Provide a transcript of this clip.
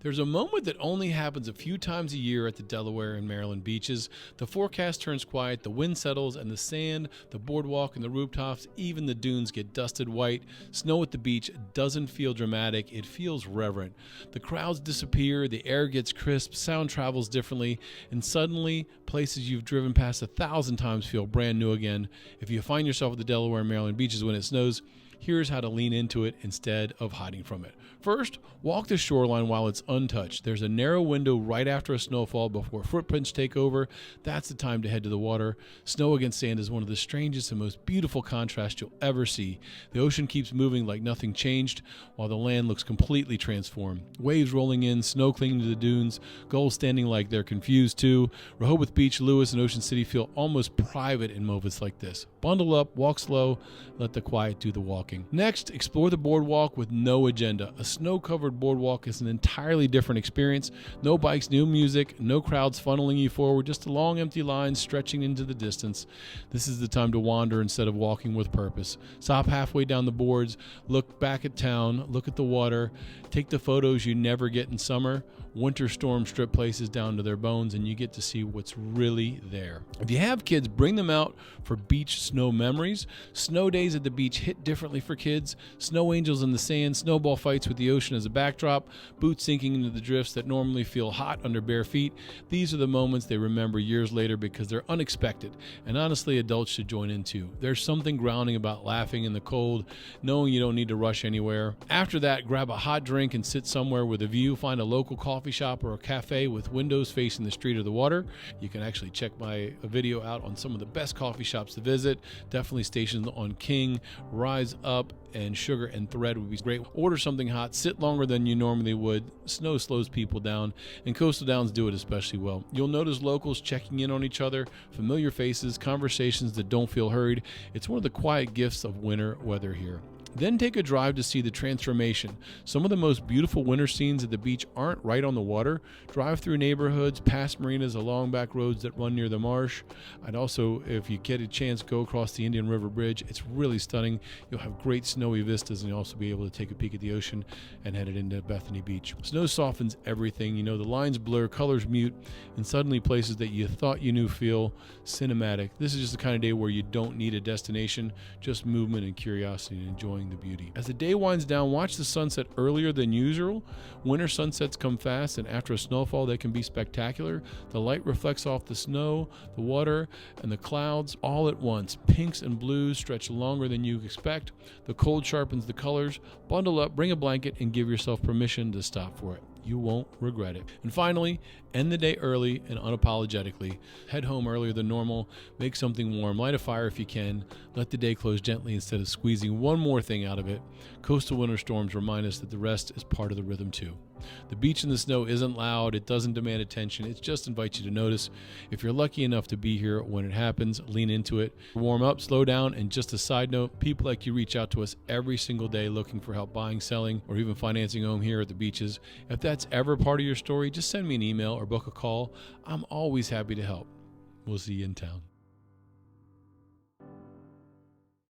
There's a moment that only happens a few times a year at the Delaware and Maryland beaches. The forecast turns quiet, the wind settles, and the sand, the boardwalk, and the rooftops, even the dunes get dusted white. Snow at the beach doesn't feel dramatic, it feels reverent. The crowds disappear, the air gets crisp, sound travels differently, and suddenly places you've driven past 1,000 times feel brand new again. If you find yourself at the Delaware and Maryland beaches when it snows, here's how to lean into it instead of hiding from it. First, walk the shoreline while it's untouched. There's a narrow window right after a snowfall before footprints take over. That's the time to head to the water. Snow against sand is one of the strangest and most beautiful contrasts you'll ever see. The ocean keeps moving like nothing changed, while the land looks completely transformed. Waves rolling in, snow clinging to the dunes, gulls standing like they're confused too. Rehoboth Beach, Lewes, and Ocean City feel almost private in moments like this. Bundle up, walk slow, let the quiet do the walking. Next, explore the boardwalk with no agenda. A snow-covered boardwalk is an entirely different experience. No bikes, no music, no crowds funneling you forward, just a long empty line stretching into the distance. This is the time to wander instead of walking with purpose. Stop halfway down the boards, look back at town, look at the water, take the photos you never get in summer. Winter storm strip places down to their bones, and you get to see what's really there. If you have kids, bring them out for beach snow memories. Snow days at the beach hit differently for kids. Snow angels in the sand, snowball fights with the ocean as a backdrop, boots sinking into the drifts that normally feel hot under bare feet. These are the moments they remember years later because they're unexpected, and honestly, adults should join in too. There's something grounding about laughing in the cold, knowing you don't need to rush anywhere. After that, grab a hot drink and sit somewhere with a view. Find a local coffee shop or a cafe with windows facing the street or the water. You can actually check my video out on some of the best coffee shops to visit. Definitely stations on King, Rise Up, and Sugar and Thread would be great. Order something hot, sit longer than you normally would. Snow slows people down, and coastal towns do it especially well. You'll notice locals checking in on each other, familiar faces, conversations that don't feel hurried. It's one of the quiet gifts of winter weather here. Then take a drive to see the transformation. Some of the most beautiful winter scenes at the beach aren't right on the water. Drive through neighborhoods, past marinas, along back roads that run near the marsh. I'd also, if you get a chance, go across the Indian River Bridge. It's really stunning. You'll have great snowy vistas, and you'll also be able to take a peek at the ocean and head it into Bethany Beach. Snow softens everything. You know, the lines blur, colors mute, and suddenly places that you thought you knew feel cinematic. This is just the kind of day where you don't need a destination, just movement and curiosity and enjoying the beauty. As the day winds down, watch the sunset earlier than usual. Winter sunsets come fast, and after a snowfall, they can be spectacular. The light reflects off the snow, the water, and the clouds all at once. Pinks and blues stretch longer than you expect. The cold sharpens the colors. Bundle up, bring a blanket, and give yourself permission to stop for it. You won't regret it. And finally, end the day early and unapologetically. Head home earlier than normal. Make something warm. Light a fire if you can. Let the day close gently instead of squeezing one more thing out of it. Coastal winter storms remind us that the rest is part of the rhythm too. The beach in the snow isn't loud. It doesn't demand attention. It just invites you to notice. If you're lucky enough to be here when it happens, lean into it. Warm up, slow down, and just a side note, people like you reach out to us every single day looking for help buying, selling, or even financing a home here at the beaches. If that's ever part of your story, just send me an email or book a call. I'm always happy to help. We'll see you in town.